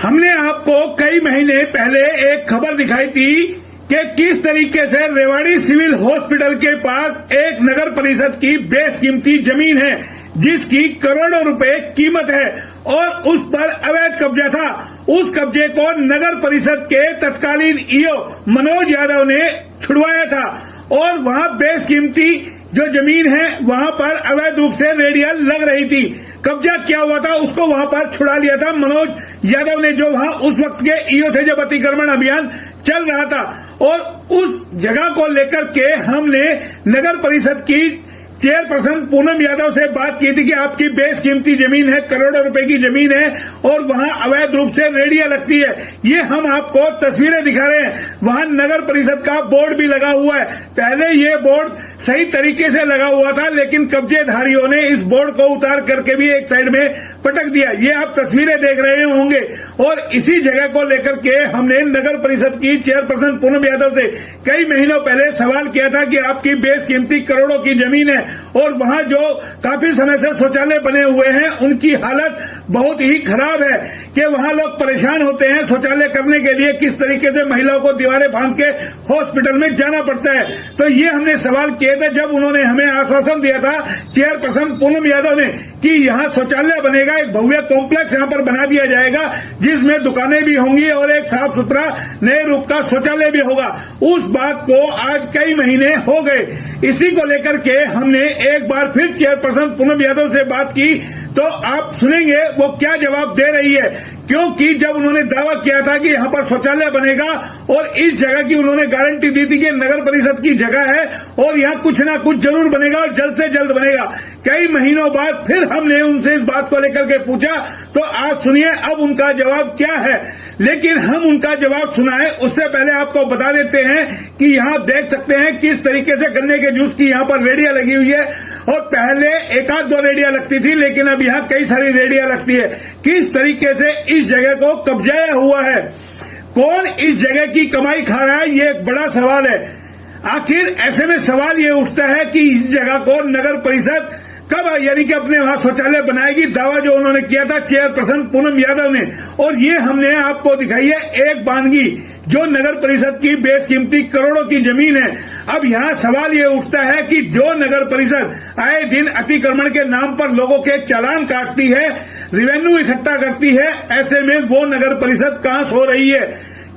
हमने आपको कई महीने पहले एक खबर दिखाई थी कि किस तरीके से रेवाड़ी सिविल हॉस्पिटल के पास एक नगर परिषद की बेशकीमती जमीन है जिसकी करोड़ों रुपए कीमत है और उस पर अवैध कब्जा था। उस कब्जे को नगर परिषद के तत्कालीन ईओ मनोज यादव ने छुड़वाया था और वहां बेशकीमती जो जमीन है वहां पर अवैध रूप से रेडियल लग रही थी। कब्जा क्या हुआ था उसको वहां पर छुड़ा लिया था मनोज यादव ने, जो वहां उस वक्त के ईओ थे जब अतिक्रमण अभियान चल रहा था। और उस जगह को लेकर के हमने नगर परिषद की चेयरपर्सन पूनम यादव से बात की थी कि आपकी बेशकीमती जमीन है, करोड़ों रुपए की जमीन है और वहां अवैध रूप से रेडिया लगती है। ये हम आपको तस्वीरें दिखा रहे हैं। वहां नगर परिषद का बोर्ड भी लगा हुआ है। पहले ये बोर्ड सही तरीके से लगा हुआ था, लेकिन कब्जेधारियों ने इस बोर्ड को उतार करके भी एक साइड में पटक दिया। ये आप तस्वीरें देख रहे होंगे। और इसी जगह को लेकर के हमने नगर परिषद की चेयरपर्सन पूनम यादव से कई महीनों पहले सवाल किया था कि आपकी बेशकीमती करोड़ों की जमीन है और वहां जो काफी समय से शौचालय बने हुए हैं उनकी हालत बहुत ही खराब है कि वहां लोग परेशान होते हैं शौचालय करने के लिए। किस तरीके से महिलाओं को दीवारें बांध के हॉस्पिटल में जाना पड़ता है। तो ये हमने सवाल किए थे जब उन्होंने हमें आश्वासन दिया था चेयरपर्सन पूनम यादव ने कि यहां शौचालय बनेगा, एक भव्य कॉम्प्लेक्स यहां पर बना दिया जाएगा जिसमें दुकानें भी होंगी और एक साफ सुथरा नए रूप का शौचालय भी होगा। उस बात को आज कई महीने हो गए। इसी को लेकर के हमने एक बार फिर चेयरपर्सन पूनम यादव से बात की तो आप सुनेंगे वो क्या जवाब दे रही है। क्योंकि जब उन्होंने दावा किया था कि यहां पर शौचालय बनेगा और इस जगह की उन्होंने गारंटी दी थी कि नगर परिषद की जगह है और यहां कुछ ना कुछ जरूर बनेगा और जल्द से जल्द बनेगा। कई महीनों बाद फिर हमने उनसे इस बात को लेकर के पूछा तो आप सुनिए अब उनका जवाब क्या है। लेकिन हम उनका जवाब सुनाए उससे पहले आपको बता देते हैं कि यहां देख सकते हैं किस तरीके से गन्ने के जूस की यहां पर रेडिया लगी हुई है और पहले एक आध दो रेडिया लगती थी लेकिन अब यहां कई सारी रेडिया लगती है। किस तरीके से इस जगह को कब्जाया हुआ है, कौन इस जगह की कमाई खा रहा है, ये एक बड़ा सवाल है। आखिर ऐसे में सवाल ये उठता है कि इस जगह को नगर परिषद कब यानी कि अपने वहां शौचालय बनाएगी, दावा जो उन्होंने किया था चेयरपर्सन पूनम यादव ने। और ये हमने आपको दिखाई है एक बानगी जो नगर परिषद की बेशकीमती करोड़ों की जमीन है। अब यहाँ सवाल ये उठता है कि जो नगर परिषद आए दिन अतिक्रमण के नाम पर लोगों के चालान काटती है, रेवेन्यू इकट्ठा करती है, ऐसे में वो नगर परिषद कहां सो रही है।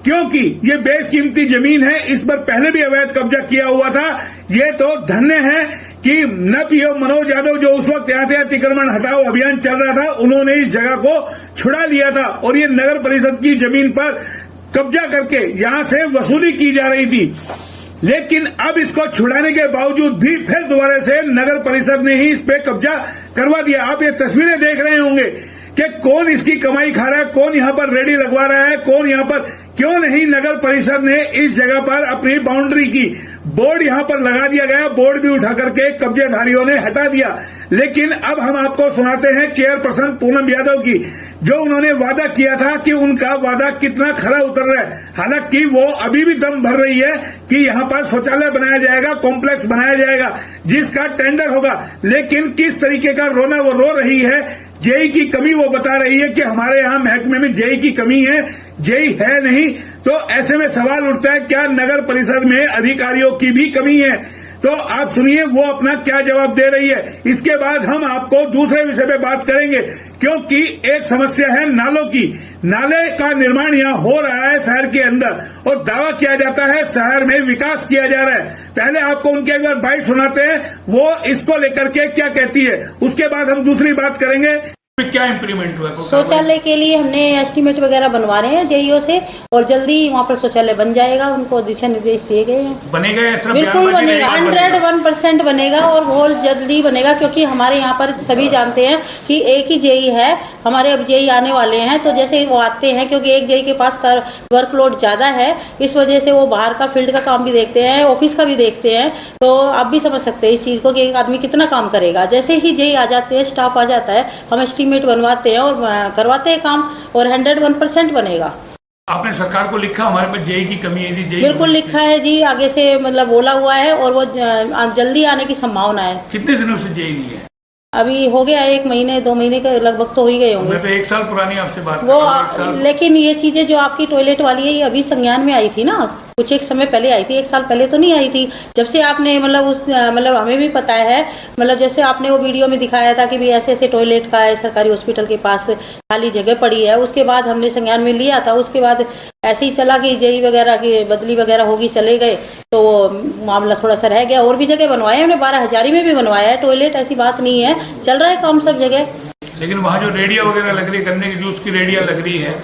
क्योंकि ये बेशकीमती जमीन है, इस पर पहले भी अवैध कब्जा किया हुआ था। ये तो धन्य है कि न पीओ मनोज यादव जो उस वक्त यहाँ थे अतिक्रमण हटाओ अभियान चल रहा था, उन्होंने इस जगह को छुड़ा लिया था और ये नगर परिषद की जमीन पर कब्जा करके यहां से वसूली की जा रही थी। लेकिन अब इसको छुड़ाने के बावजूद भी फिर दोबारा से नगर परिषद ने ही इस पे कब्जा करवा दिया। आप ये तस्वीरें देख रहे होंगे कि कौन इसकी कमाई खा रहा है, कौन यहां पर रेडी लगवा रहा है, कौन यहां पर क्यों नहीं नगर परिषद ने इस जगह पर अपनी बाउंड्री की बोर्ड यहां पर लगा दिया गया, बोर्ड भी उठा करके कब्जेधारियों ने हटा दिया। लेकिन अब हम आपको सुनाते हैं चेयरपर्सन पूनम यादव की जो उन्होंने वादा किया था कि उनका वादा कितना खरा उतर रहा है। हालांकि वो अभी भी दम भर रही है कि यहां पर शौचालय बनाया जाएगा, कॉम्प्लेक्स बनाया जाएगा जिसका टेंडर होगा। लेकिन किस तरीके का रोना वो रो रही है, जेई की कमी वो बता रही है कि हमारे यहाँ महकमे में जेई की कमी है, जेई है नहीं। तो ऐसे में सवाल उठता है क्या नगर परिषद में अधिकारियों की भी कमी है। तो आप सुनिए वो अपना क्या जवाब दे रही है। इसके बाद हम आपको दूसरे विषय पे बात करेंगे क्योंकि एक समस्या है नालों की। नाले का निर्माण यहाँ हो रहा है शहर के अंदर और दावा किया जाता है शहर में विकास किया जा रहा है। पहले आपको उनके एक बार बाइट सुनाते हैं वो इसको लेकर के क्या कहती है, उसके बाद हम दूसरी बात करेंगे। क्या इम्प्लीमेंट हुआ शौचालय के लिए हमने एस्टीमेट वगैरह बनवा रहे हैं जेईओ से और जल्दी वहाँ पर शौचालय बन जाएगा। उनको दिशा निर्देश दिए गए हैं। बनेगा बिल्कुल बनेगा, 101% बनेगा और बहुत जल्दी बनेगा क्योंकि हमारे यहाँ पर सभी जानते हैं कि एक ही जेई है। हमारे अब जेई आने वाले हैं तो जैसे वो आते हैं क्योंकि एक जेई के पास वर्कलोड ज्यादा है, इस वजह से वो बाहर का फील्ड का काम भी देखते हैं, ऑफिस का भी देखते हैं। तो आप भी समझ सकते हैं इस चीज को कि एक आदमी कितना काम करेगा। जैसे ही जेई आ जाते हैं, स्टाफ आ जाता है, हम एस्टीमेट बनवाते हैं और करवाते हैं काम और 101% बनेगा। आपने सरकार को लिखा हमारे पास जेई की कमी है जी? बिल्कुल लिखा है जी, आगे से मतलब बोला हुआ है और वो जल्दी आने की संभावना है। कितने दिनों से जेई नहीं है? अभी हो गया 1 महीने 2 महीने के लगभग तो हो ही गए होंगे। मैं तो 1 साल पुरानी आपसे बात कर वो रहा हूँ, 1 साल। लेकिन ये चीजें जो आपकी टॉयलेट वाली है ये अभी संज्ञान में आई थी ना, कुछ एक समय पहले आई थी, 1 साल पहले तो नहीं आई थी। जब से आपने मतलब हमें भी पता है, मतलब जैसे आपने वो वीडियो में दिखाया था कि भी ऐसे ऐसे टॉयलेट का है सरकारी हॉस्पिटल के पास खाली जगह पड़ी है, उसके बाद हमने संज्ञान में लिया था। उसके बाद ऐसे ही चला कि जेई वगैरह की बदली वगैरह होगी, चले गए तो मामला थोड़ा सा रह गया। और भी जगह बनवाए हमने, 12 हजारी में भी बनवाया है टॉयलेट, ऐसी बात नहीं है, चल रहा है काम सब जगह। लेकिन वहाँ जो रेडिया वगैरह लग रही है, गन्ने की जूस की रेडिया लग रही है,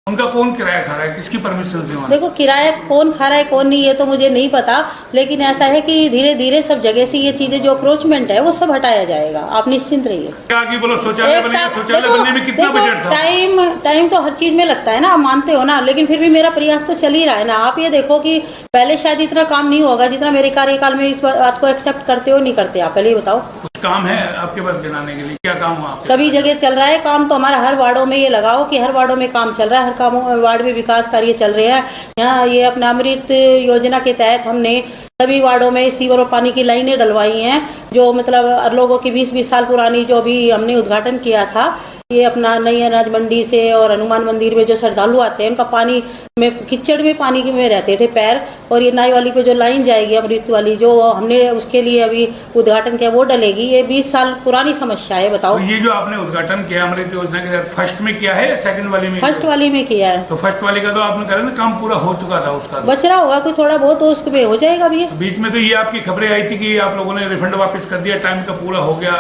उनका कौन किराया खा रहा है, किसकी परमिशन से वहाँ? देखो किराया कौन खा रहा है कौन नहीं ये तो मुझे नहीं पता, लेकिन ऐसा है कि धीरे धीरे सब जगह से ये चीजें जो अप्रोचमेंट है वो सब हटाया जाएगा, आप निश्चिंत रहिए। क्या की बोलो शौचालय बनेगा, शौचालय बनने में कितना बजट था? टाइम तो हर चीज में लगता है ना, आप मानते हो ना, लेकिन फिर भी मेरा प्रयास तो चल ही रहा है ना। आप ये देखो कि पहले शायद इतना काम नहीं होगा जितना मेरे कार्यकाल में, इस बात को एक्सेप्ट करते हो नहीं करते आप, पहले ही बताओ। कुछ काम है आपके पास गिनाने के लिए, क्या काम हुआ? सभी जगह चल रहा है काम, तो हमारा हर वार्डों में ये लगाओ कि हर वार्डों में काम चल रहा है, हर काम वार्ड में विकास कार्य चल रहे हैं। यहाँ ये अपना अमृत योजना के तहत हमने सभी वार्डों में सीवर और पानी की लाइनें डलवाई हैं, जो मतलब लोगों की 20-20 साल पुरानी जो भी हमने उद्घाटन किया था, ये अपना नई अनाज मंडी से और हनुमान मंदिर में जो श्रद्धालु आते हैं उनका पानी में कीचड़ में पानी में रहते थे पैर, और ये नाई वाली पे जो लाइन जाएगी अमृत वाली जो हमने उसके लिए अभी उद्घाटन किया वो डलेगी। ये 20 साल पुरानी समस्या है, बताओ। तो ये जो आपने उद्घाटन किया अमृत योजना के तहत, फर्स्ट में किया है या सेकंड वाली में? फर्स्ट वाली में किया है। तो फर्स्ट वाली का तो आपने कहा ना काम पूरा हो चुका था, उसका बच रहा होगा कोई थोड़ा बहुत तो उसके पे हो जाएगा अभी। बीच में तो ये आपकी खबरें आई थी कि आप लोगों ने रिफंड वापस कर दिया, टाइम का पूरा हो गया।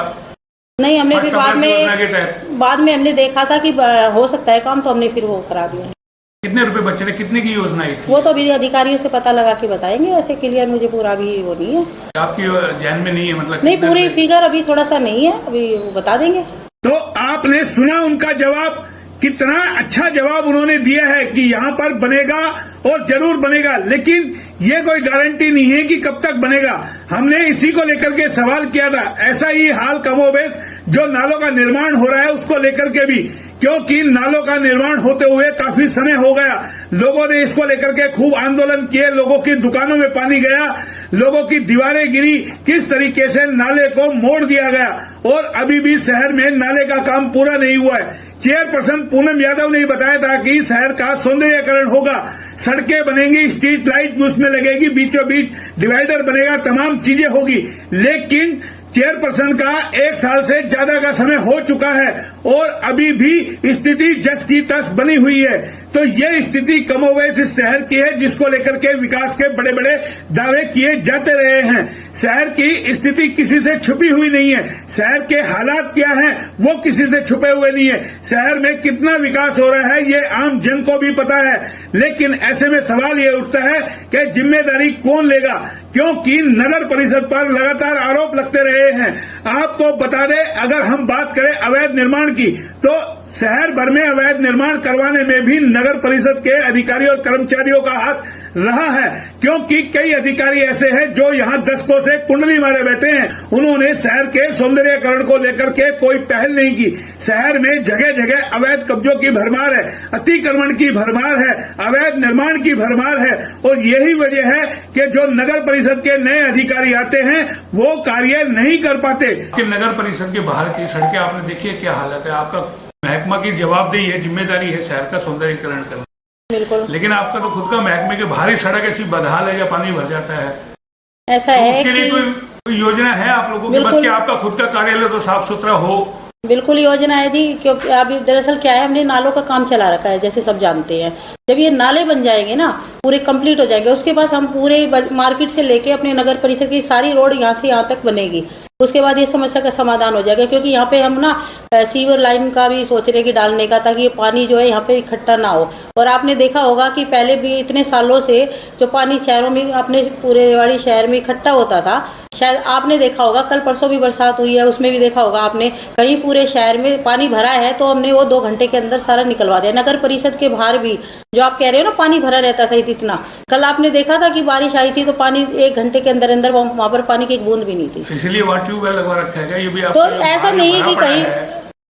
नहीं, हमने फिर बाद में हमने देखा था कि हो सकता है काम, तो हमने फिर वो करा दिया। कितने रुपए बचे थे, कितने की योजना आई थी? वो तो अभी अधिकारियों से पता लगा के बताएंगे, ऐसे क्लियर मुझे पूरा भी वो नहीं है। आपकी ध्यान में नहीं है मतलब? नहीं, पूरी फिगर अभी थोड़ा सा नहीं है, अभी वो बता देंगे। तो आपने सुना उनका जवाब, कितना अच्छा जवाब उन्होंने दिया है कि यहाँ पर बनेगा और जरूर बनेगा, लेकिन ये कोई गारंटी नहीं है कि कब तक बनेगा। हमने इसी को लेकर के सवाल किया था, ऐसा ही हाल कमोबेश जो नालों का निर्माण हो रहा है उसको लेकर के भी, क्योंकि नालों का निर्माण होते हुए काफी समय हो गया, लोगों ने इसको लेकर के खूब आंदोलन किए, लोगों की दुकानों में पानी गया, लोगों की दीवारें गिरी, किस तरीके से नाले को मोड़ दिया गया, और अभी भी शहर में नाले का काम पूरा नहीं हुआ है। चेयरपर्सन पूनम यादव ने बताया था कि शहर का सौंदर्यीकरण होगा, सड़कें बनेंगी, स्ट्रीट लाइट उसमें लगेगी, बीचों बीच डिवाइडर बनेगा, तमाम चीजें होगी, लेकिन चेयरपर्सन का 1 साल से ज्यादा का समय हो चुका है और अभी भी स्थिति जस की तस बनी हुई है। तो ये स्थिति कमोबेश इस शहर की है जिसको लेकर के विकास के बड़े बड़े दावे किए जाते रहे हैं। शहर की स्थिति किसी से छुपी हुई नहीं है, शहर के हालात क्या हैं वो किसी से छुपे हुए नहीं है, शहर में कितना विकास हो रहा है ये आम जन को भी पता है। लेकिन ऐसे में सवाल ये उठता है कि जिम्मेदारी कौन लेगा, क्योंकि नगर परिषद पर लगातार आरोप लगते रहे हैं। आपको बता दें, अगर हम बात करें अवैध निर्माण की, तो शहर भर में अवैध निर्माण करवाने में भी नगर परिषद के अधिकारियों और कर्मचारियों का हाथ रहा है, क्योंकि कई अधिकारी ऐसे हैं जो यहाँ दशकों से कुंडली मारे बैठे हैं। उन्होंने शहर के सौंदर्यीकरण को लेकर के कोई पहल नहीं की। शहर में जगह जगह अवैध कब्जों की भरमार है, अतिक्रमण की भरमार है, अवैध निर्माण की भरमार है, और यही वजह है कि जो नगर परिषद के नए अधिकारी आते हैं वो कार्य नहीं कर पाते। कि नगर परिषद के बाहर की सड़कें आपने देखी है, क्या हालत है? आपका महकमा की जवाबदेही है, जिम्मेदारी है शहर का सौंदर्यीकरण करना, बिल्कुल, लेकिन आपका तो खुद का महकमे के बाहरी सड़क ऐसी बदहाल है या पानी भर जाता है। ऐसा तो है उसके लिए कोई योजना है आप लोगों के पास कि आपका खुद का कार्यालय तो साफ सुथरा हो? बिल्कुल योजना है जी, क्योंकि अभी दरअसल क्या है, हमने नालों का काम चला रखा है, जैसे सब जानते हैं। जब ये नाले बन जाएंगे ना, पूरे कंप्लीट हो जाएंगे, उसके बाद हम पूरे मार्केट से लेके अपने नगर परिषद की सारी रोड यहाँ से यहाँ तक बनेगी। उसके बाद ये समस्या का समाधान हो जाएगा, क्योंकि यहाँ पे हम ना सीवर लाइन का भी सोच रहे कि डालने का, ताकि ये पानी जो है यहाँ पे इकट्ठा ना हो। और आपने देखा होगा कि पहले भी इतने सालों से जो पानी शहरों में, अपने पूरे रेवाड़ी शहर में इकट्ठा होता था, शायद आपने देखा होगा, कल परसों भी बरसात हुई है, उसमें भी देखा होगा आपने, कहीं पूरे शहर में पानी भरा है तो हमने वो 2 घंटे के अंदर सारा निकलवा दिया। नगर परिषद के बाहर भी जो आप कह रहे हो ना पानी भरा रहता था इतना, कल आपने देखा था कि बारिश आई थी तो पानी 1 घंटे के अंदर अंदर वहां पर पानी की एक बूंद भी नहीं थी। इसलिए वाटर ट्यूबवेल लगवा रखा है ये भी? तो ऐसा नहीं है कि कहीं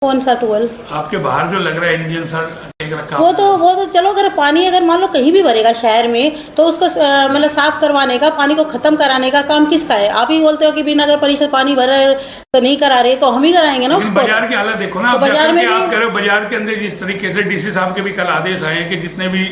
कौन सा टूवेल? आपके बाहर जो लग रहा है इंडियन सर टेक रखा वो तो चलो, अगर पानी अगर मान लो कहीं भी भरेगा शहर में तो उसको मतलब साफ करवाने का, पानी को खत्म कराने का काम किसका है? आप ही बोलते हो कि बिना नगर परिषद पानी भर रहे तो नहीं करा रहे, तो हम ही कराएंगे ना उसको। बाजार की हालत देखो ना, तो बाजार में आप कह रहे हो बाजार के अंदर जिस तरीके से डीसी साहब के भी कल आदेश आए कि जितने भी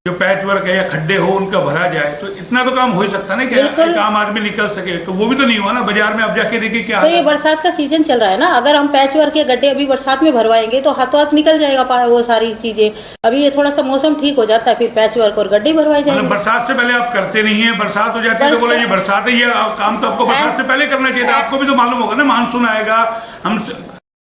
जो पैच वर्क है या खड्डे हो उनका भरा जाए, तो इतना तो काम हो ही सकता ना कि एक आम आदमी निकल सके, तो वो भी तो नहीं हुआ ना। बाजार में अब जाके देखिए क्या। तो ये बरसात का सीजन चल रहा है ना, अगर हम पैच वर्क के गड्ढे अभी बरसात में भरवाएंगे तो हाथों हाथ निकल जाएगा वो सारी चीजें। अभी ये थोड़ा सा मौसम ठीक हो जाता है, फिर पैच वर्क और गड्ढे भरवाए जाएंगे। बरसात से पहले आप करते नहीं है, बरसात हो जाती है तो बोले ये बरसात है, ये काम तो आपको बरसात से पहले करना चाहिए था। आपको भी तो मालूम होगा ना, मानसून आएगा, हम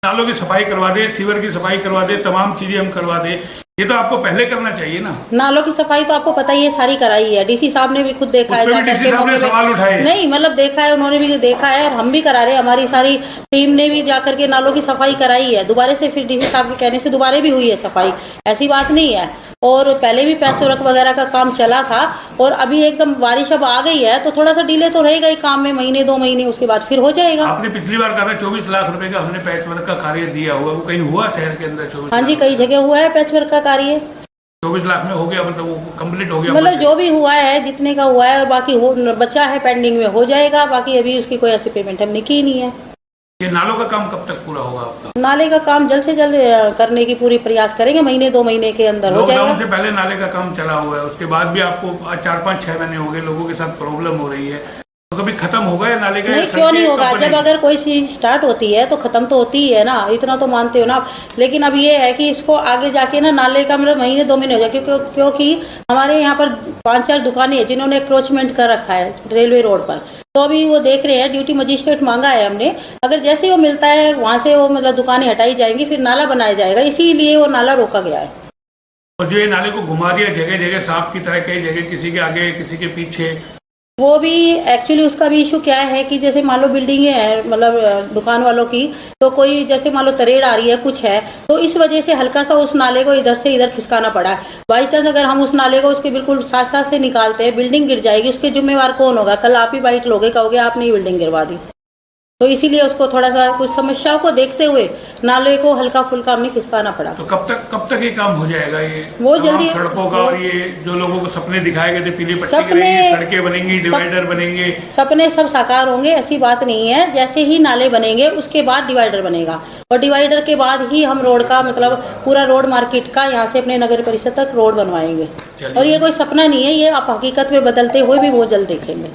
नालों की सफाई करवा दे, सीवर की सफाई करवा दे, तमाम चीजें हम करवा दे, ये तो आपको पहले करना चाहिए ना। नालों की सफाई तो आपको पता ही है, सारी कराई है, डीसी साहब ने भी खुद देखा है, डीसी साहब ने सवाल उठाए नहीं मतलब देखा है, उन्होंने भी देखा है और हम भी करा रहे हैं, हमारी सारी टीम ने भी जाकर के नालों की सफाई कराई है दोबारा से, फिर डीसी साहब के कहने से दोबारा भी हुई है सफाई, ऐसी बात नहीं है। और पहले भी पैच वर्क वगैरह का काम चला था, और अभी एकदम बारिश अब आ गई है तो थोड़ा सा डिले तो रहेगा ही काम में, महीने 2 महीने, उसके बाद फिर हो जाएगा। आपने पिछली बार कहा था 24 लाख रुपए का हमने पैच वर्क का कार्य दिया हुआ, वो कहीं हुआ शहर के अंदर? 24 हाँ जी, कई जगह हुआ है पैच वर्क का कार्य। 24 लाख में हो गया, मतलब वो कंप्लीट हो गया? मतलब जो भी हुआ है, जितने का हुआ है, और बाकी बचा है पेंडिंग में, हो जाएगा। बाकी अभी उसकी कोई ऐसी पेमेंट हमने की नहीं है। ये नालों का काम कब तक पूरा होगा आपका? नाले का काम जल्द से जल्द करने की पूरी प्रयास करेंगे, महीने 2 महीने के अंदर हो जाएगा। लॉकडाउन से पहले नाले का काम चला हुआ है, उसके बाद भी आपको 4-5-6 महीने हो गए, लोगों के साथ प्रॉब्लम हो रही है, तो कभी खत्म होगा या नाले का? नहीं, क्यों नहीं होगा? जब अगर कोई चीज स्टार्ट होती है तो खत्म तो होती ही है ना, इतना तो मानते हो ना। लेकिन अब ये है कि इसको आगे जाके ना नाले का मतलब महीने 2 महीने हो जाए, क्योंकि हमारे यहाँ पर 5-4 दुकानें हैं जिन्होंने एक्रोचमेंट कर रखा है रेलवे रोड पर, तो अभी वो देख रहे हैं, ड्यूटी मजिस्ट्रेट मांगा है हमने, अगर जैसे ही वो मिलता है वहाँ से वो मतलब दुकानें हटाई जाएंगी, फिर नाला बनाया जाएगा, इसीलिए वो नाला रोका गया है। और जो ये नाले को घुमा दिया जगह जगह सांप की तरह, कई जगह किसी के आगे किसी के पीछे, वो भी एक्चुअली उसका भी इशू क्या है कि जैसे मान लो बिल्डिंगें हैं, मतलब दुकान वालों की, तो कोई जैसे मान लो तरेड़ आ रही है कुछ है, तो इस वजह से हल्का सा उस नाले को इधर से इधर खिसकाना पड़ा है। बाई चांस अगर हम उस नाले को उसके बिल्कुल साथ साथ से निकालते हैं, बिल्डिंग गिर जाएगी, उसके जिम्मेवार कौन होगा? कल आप ही बाइट लोगे, कहोगे आपने ही बिल्डिंग गिरवा दी। तो इसीलिए उसको थोड़ा सा कुछ समस्याओं को देखते हुए नाले को हल्का फुल्का हमने खिसकाना पड़ा। तो कब तक ये काम हो जाएगा? ये वो जल्दी सड़कों का, और ये जो लोगों को सपने दिखाए गए थे, पीली पट्टी करेंगे, सड़कें बनेंगी, डिवाइडर बनेंगे, सपने सब साकार होंगे, ऐसी बात नहीं है। जैसे ही नाले बनेंगे उसके बाद डिवाइडर बनेगा, और डिवाइडर के बाद ही हम रोड का मतलब पूरा रोड मार्केट का यहाँ से अपने नगर परिषद तक रोड बनवाएंगे। और ये कोई सपना नहीं है, ये आप हकीकत में बदलते हुए भी बहुत जल्द देखेंगे।